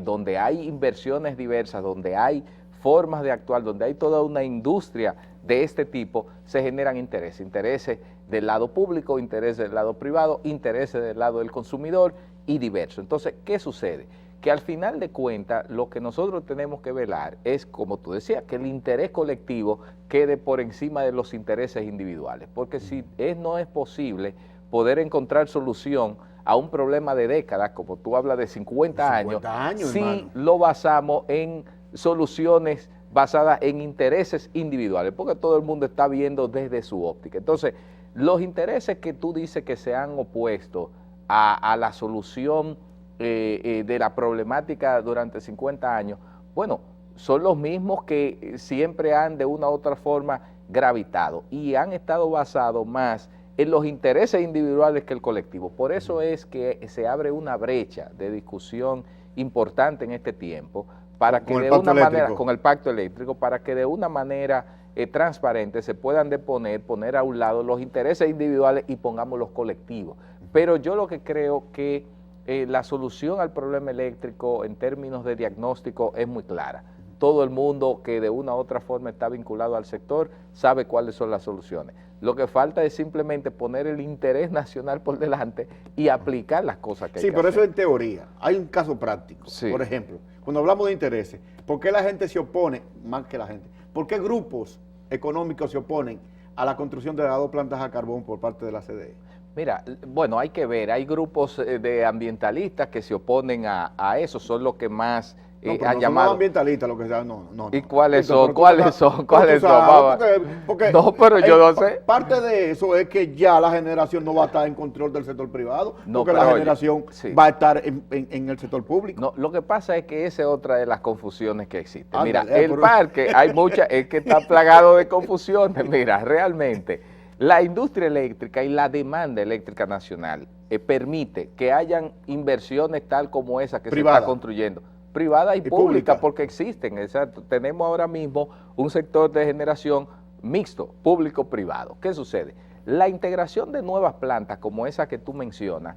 donde hay inversiones diversas, donde hay formas de actuar, donde hay toda una industria de este tipo, se generan intereses del lado público, intereses del lado privado, intereses del lado del consumidor y diversos. Entonces, ¿qué sucede? Que al final de cuentas, lo que nosotros tenemos que velar es, como tú decías, que el interés colectivo quede por encima de los intereses individuales, porque si no es posible poder encontrar solución a un problema de décadas, como tú hablas de 50 años, si hermano, lo basamos en soluciones basadas en intereses individuales, porque todo el mundo está viendo desde su óptica. Entonces, los intereses que tú dices que se han opuesto a la solución de la problemática durante 50 años, bueno, son los mismos que siempre han de una u otra forma gravitado y han estado basados más en los intereses individuales que el colectivo. Por eso es que se abre una brecha de discusión importante en este tiempo, para que de una manera, con el pacto eléctrico, para que de una manera transparente se puedan poner a un lado los intereses individuales y pongamos los colectivos. Pero yo lo que creo que la solución al problema eléctrico en términos de diagnóstico es muy clara. Todo el mundo que de una u otra forma está vinculado al sector sabe cuáles son las soluciones. Lo que falta es simplemente poner el interés nacional por delante y aplicar las cosas que hay que hacer. Sí, pero eso es en teoría. Hay un caso práctico. Sí. Por ejemplo, cuando hablamos de intereses, ¿por qué la gente se opone, más que la gente, por qué grupos económicos se oponen a la construcción de las 2 plantas a carbón por parte de la CDE? Mira, bueno, hay que ver, hay grupos de ambientalistas que se oponen a eso, son los que más No, han no llamado. son ambientalistas lo que sea, no. ¿Y cuáles Víctor, son? ¿Cuáles son? ¿Cuáles son? Porque No, pero yo no sé. Parte de eso es que ya la generación no va a estar en control del sector privado, No, porque pero la oye, generación sí. va a estar en el sector público. No, lo que pasa es que esa es otra de las confusiones que existen. Ándale, Mira, el pero- parque, hay mucha, es que está plagado de confusiones. Mira, realmente, la industria eléctrica y la demanda eléctrica nacional permite que hayan inversiones tal como esa que Privada. se está construyendo. Privada y pública, porque existen. Exacto. Tenemos ahora mismo un sector de generación mixto, público-privado. ¿Qué sucede? La integración de nuevas plantas como esa que tú mencionas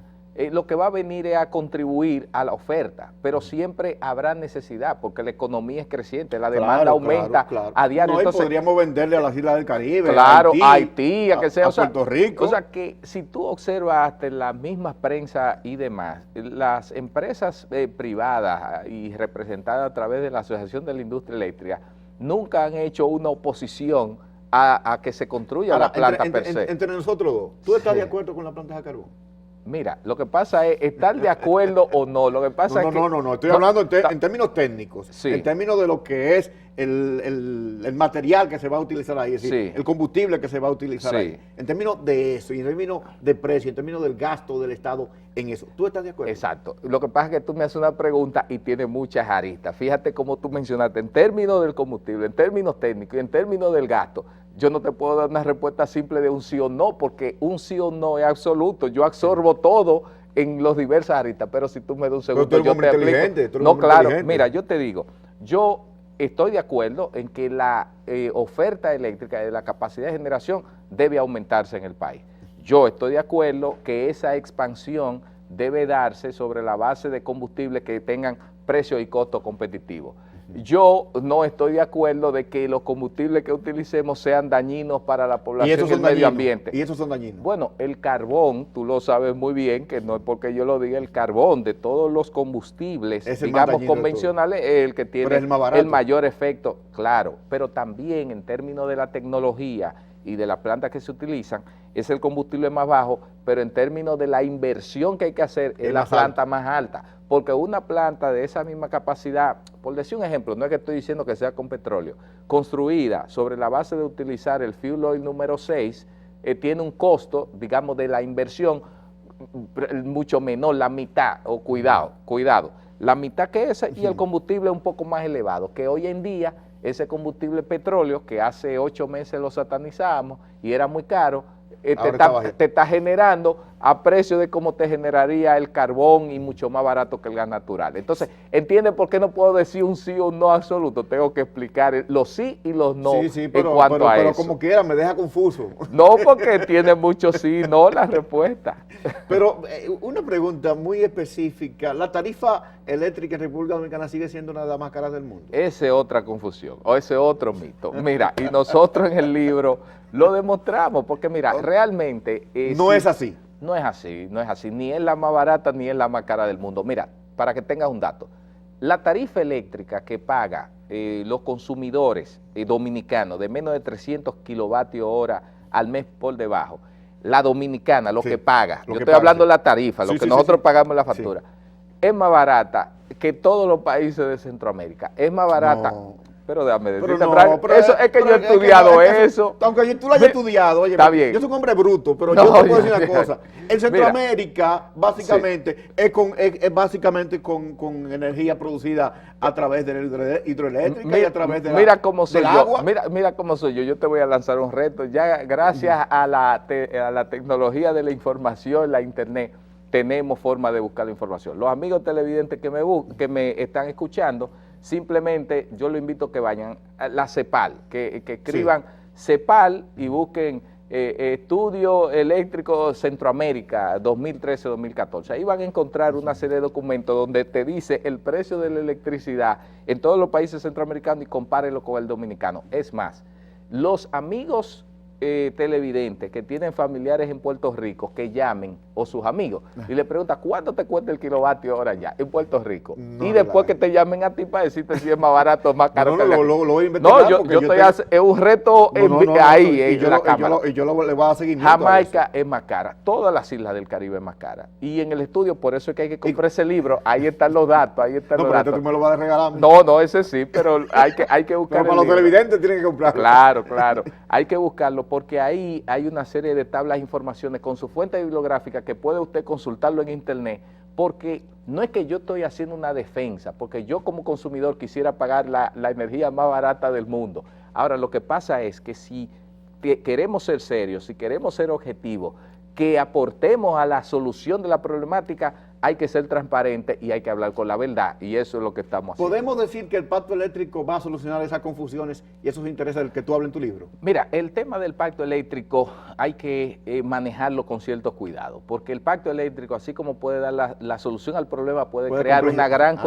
lo que va a venir es a contribuir a la oferta, pero siempre habrá necesidad porque la economía es creciente, la demanda aumenta a diario. No, entonces, podríamos venderle a las islas del Caribe, claro, a Haití, a que sea, Puerto Rico. O sea que si tú observaste las mismas prensa y demás, las empresas privadas y representadas a través de la Asociación de la Industria Eléctrica nunca han hecho una oposición a que se construya la planta per se. Entre nosotros dos, ¿tú estás de acuerdo con la planta de carbón? Mira, lo que pasa es estar de acuerdo o no. Lo que pasa es que... No, estoy hablando en términos técnicos, sí, en términos de lo que es el material que se va a utilizar ahí, es decir, sí, el combustible que se va a utilizar sí, ahí. En términos de eso, y en términos de precio, en términos del gasto del Estado en eso. ¿Tú estás de acuerdo? Exacto. Lo que pasa es que tú me haces una pregunta y tiene muchas aristas. Fíjate cómo tú mencionaste, en términos del combustible, en términos técnicos y en términos del gasto, yo no te puedo dar una respuesta simple de un sí o no, porque un sí o no es absoluto. Yo absorbo todo en los diversas aristas, pero si tú me das un segundo, pero tú eres yo te explico. No, claro, mira, yo te digo, yo estoy de acuerdo en que la oferta eléctrica de la capacidad de generación debe aumentarse en el país. Yo estoy de acuerdo que esa expansión debe darse sobre la base de combustibles que tengan precio y costo competitivos. Yo no estoy de acuerdo de que los combustibles que utilicemos sean dañinos para la población y el medio ambiente. ¿Y esos son dañinos? Bueno, el carbón, tú lo sabes muy bien, que no es porque yo lo diga, el carbón de todos los combustibles, digamos, convencionales, es el que tiene el mayor efecto, claro, pero también en términos de la tecnología y de las plantas que se utilizan, es el combustible más bajo, pero en términos de la inversión que hay que hacer, es la planta más alta. Porque una planta de esa misma capacidad, por decir un ejemplo, no es que estoy diciendo que sea con petróleo, construida sobre la base de utilizar el fuel oil número 6, tiene un costo, digamos, de la inversión mucho menor, la mitad, o cuidado, la mitad que esa, y el combustible un poco más elevado, que hoy en día ese combustible petróleo, que hace 8 meses lo satanizábamos y era muy caro, te está generando a precio de cómo te generaría el carbón y mucho más barato que el gas natural. Entonces, ¿entiende por qué no puedo decir un sí o un no absoluto? Tengo que explicar los sí y los no en cuanto a eso. Pero como quiera, me deja confuso. No, porque tiene mucho sí y no la respuesta. Pero una pregunta muy específica, ¿la tarifa eléctrica en República Dominicana sigue siendo una de las más caras del mundo? Esa es otra confusión, o ese otro mito. Mira, y nosotros en el libro lo demostramos, porque mira, realmente... no es así. No es así, ni es la más barata ni es la más cara del mundo. Mira, para que tengas un dato, la tarifa eléctrica que paga los consumidores dominicanos de menos de 300 kilovatios hora al mes por debajo, la dominicana, lo que paga, yo estoy hablando de la tarifa, lo que nosotros pagamos en la factura, es más barata que todos los países de Centroamérica, es más barata... No. Pero déjame decirte, eso es que yo he estudiado eso. Aunque tú lo hayas estudiado, oye, está bien. Yo soy un hombre bruto, pero yo te puedo decir una cosa. En Centroamérica, básicamente, es básicamente con energía producida a través de la hidroeléctrica y a través de mira cómo soy yo, agua. Mira cómo soy yo te voy a lanzar un reto. Ya gracias a la tecnología de la información, la internet, tenemos forma de buscar la información. Los amigos televidentes que me están escuchando, simplemente yo lo invito a que vayan a la CEPAL, que escriban CEPAL y busquen Estudio Eléctrico Centroamérica 2013-2014. Ahí van a encontrar una serie de documentos donde te dice el precio de la electricidad en todos los países centroamericanos y compárelo con el dominicano. Es más, los amigos televidentes que tienen familiares en Puerto Rico, que llamen, o sus amigos, y le preguntan, ¿cuánto te cuesta el kilovatio hora ya en Puerto Rico? No, y después que te llamen a ti para decirte si es más barato o más caro. Lo voy a investigar. No, yo estoy es un reto ahí en la cámara. Y yo le voy a seguir. Jamaica es más cara, todas las islas del Caribe es más cara. Y en el estudio, por eso es que hay que comprar ese libro, ahí están los datos, pero tú me lo vas a regalar. No, ese sí, pero hay que buscar. Pero para los televidentes tienen que comprarlo. Claro, hay que buscarlo, porque ahí hay una serie de tablas de informaciones con su fuente bibliográfica que puede usted consultarlo en internet, porque no es que yo estoy haciendo una defensa, porque yo como consumidor quisiera pagar la energía más barata del mundo. Ahora, lo que pasa es que si queremos ser serios, si queremos ser objetivos, que aportemos a la solución de la problemática, hay que ser transparente y hay que hablar con la verdad, y eso es lo que estamos haciendo. ¿Podemos decir que el pacto eléctrico va a solucionar esas confusiones y esos intereses del que tú hablas en tu libro? Mira, el tema del pacto eléctrico hay que manejarlo con cierto cuidado, porque el pacto eléctrico, así como puede dar la solución al problema, puede crear una gran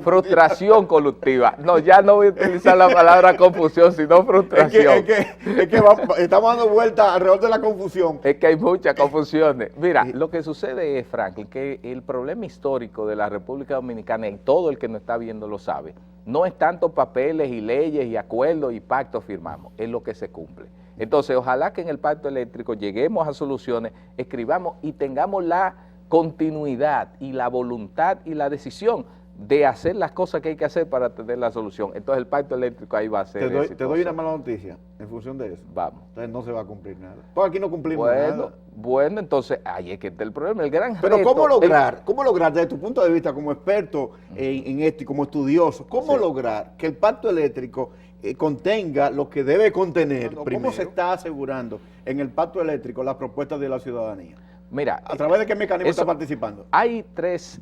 frustración colectiva. No, ya no voy a utilizar la palabra confusión, sino frustración. Es que estamos dando vueltas alrededor de la confusión. Es que hay muchas confusiones. Mira, lo que sucede es, Franklin, que el problema histórico de la República Dominicana, y todo el que nos está viendo lo sabe, no es tanto papeles y leyes y acuerdos y pactos firmamos, es lo que se cumple. Entonces, ojalá que en el pacto eléctrico lleguemos a soluciones, escribamos y tengamos la continuidad y la voluntad y la decisión de hacer las cosas que hay que hacer para tener la solución. Entonces el pacto eléctrico ahí va a ser exitoso. Te doy una mala noticia en función de eso. Vamos. Entonces no se va a cumplir nada. Porque aquí no cumplimos nada. Bueno, entonces ahí es que está el problema, el gran Pero reto. ¿cómo lograr desde tu punto de vista como experto en esto y como estudioso, cómo lograr que el pacto eléctrico contenga lo que debe contener? ¿Cómo se está asegurando en el pacto eléctrico las propuestas de la ciudadanía? Mira, ¿a través de qué mecanismo está participando? Hay tres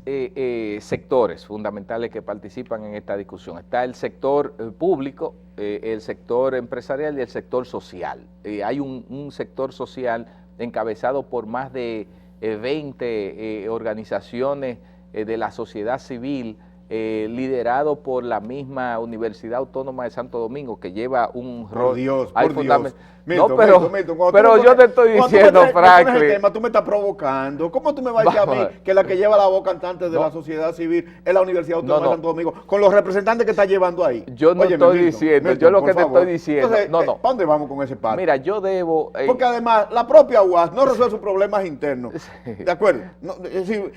sectores fundamentales que participan en esta discusión. Está el sector público, el sector empresarial y el sector social. Hay un sector social encabezado por más de 20 organizaciones de la sociedad civil, liderado por la misma Universidad Autónoma de Santo Domingo, que lleva un rol... Por Dios. Milton, pero yo te estoy diciendo, Franklin... Tú me estás provocando. ¿Cómo tú me vas a decir a mí que la que lleva la voz cantante de la sociedad civil es la Universidad Autónoma de Santo Domingo, con los representantes que está llevando ahí? Yo no estoy diciendo, yo lo que te estoy diciendo... Entonces, ¿para dónde vamos con ese pacto? Mira, yo debo... Porque además, la propia UAS no resuelve sus problemas internos. ¿De acuerdo? Es decir,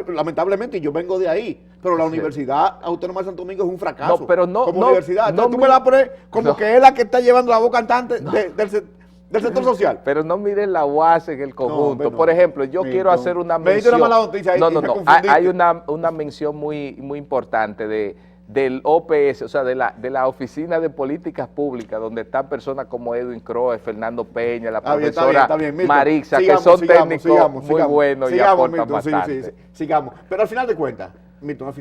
lamentablemente, yo vengo de ahí, pero la Universidad Autónoma de Santo Domingo es un fracaso. No, pero no, como universidad. Tú me la pones como que es la que está llevando la voz cantante del sector social. Pero no miren la UAS en el conjunto. Por ejemplo, yo quiero hacer una mención. Me diste una mala noticia ahí. Hay una mención muy importante del OPS, o sea, de la Oficina de Políticas Públicas, donde están personas como Edwin Crowe, Fernando Peña, la profesora Marixa, que son técnicos muy buenos y aportan bastante. Sigamos. Pero al final de cuentas, Milton,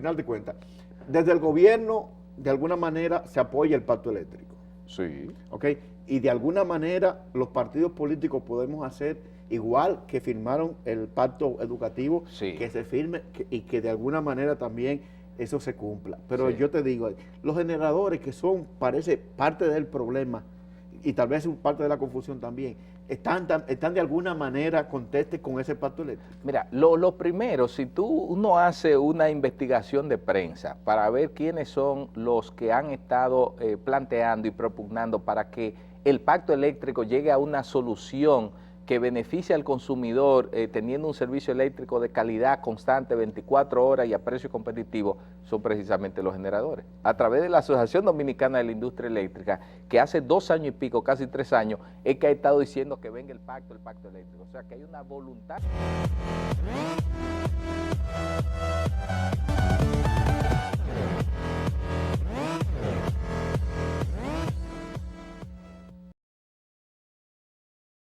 desde el gobierno, de alguna manera, se apoya el pacto eléctrico. Sí. ¿Ok? Y de alguna manera los partidos políticos podemos hacer igual que firmaron el pacto educativo, que se firme y que de alguna manera también eso se cumpla. Pero yo te digo, los generadores que son, parece, parte del problema y tal vez parte de la confusión también, están de alguna manera contestes con ese pacto eléctrico. Mira, lo primero, si uno hace una investigación de prensa para ver quiénes son los que han estado planteando y propugnando para que el pacto eléctrico llegue a una solución que beneficie al consumidor teniendo un servicio eléctrico de calidad constante, 24 horas y a precio competitivo, son precisamente los generadores. A través de la Asociación Dominicana de la Industria Eléctrica, que hace 2 años y pico, casi 3 años, es que ha estado diciendo que venga el pacto eléctrico. O sea, que hay una voluntad.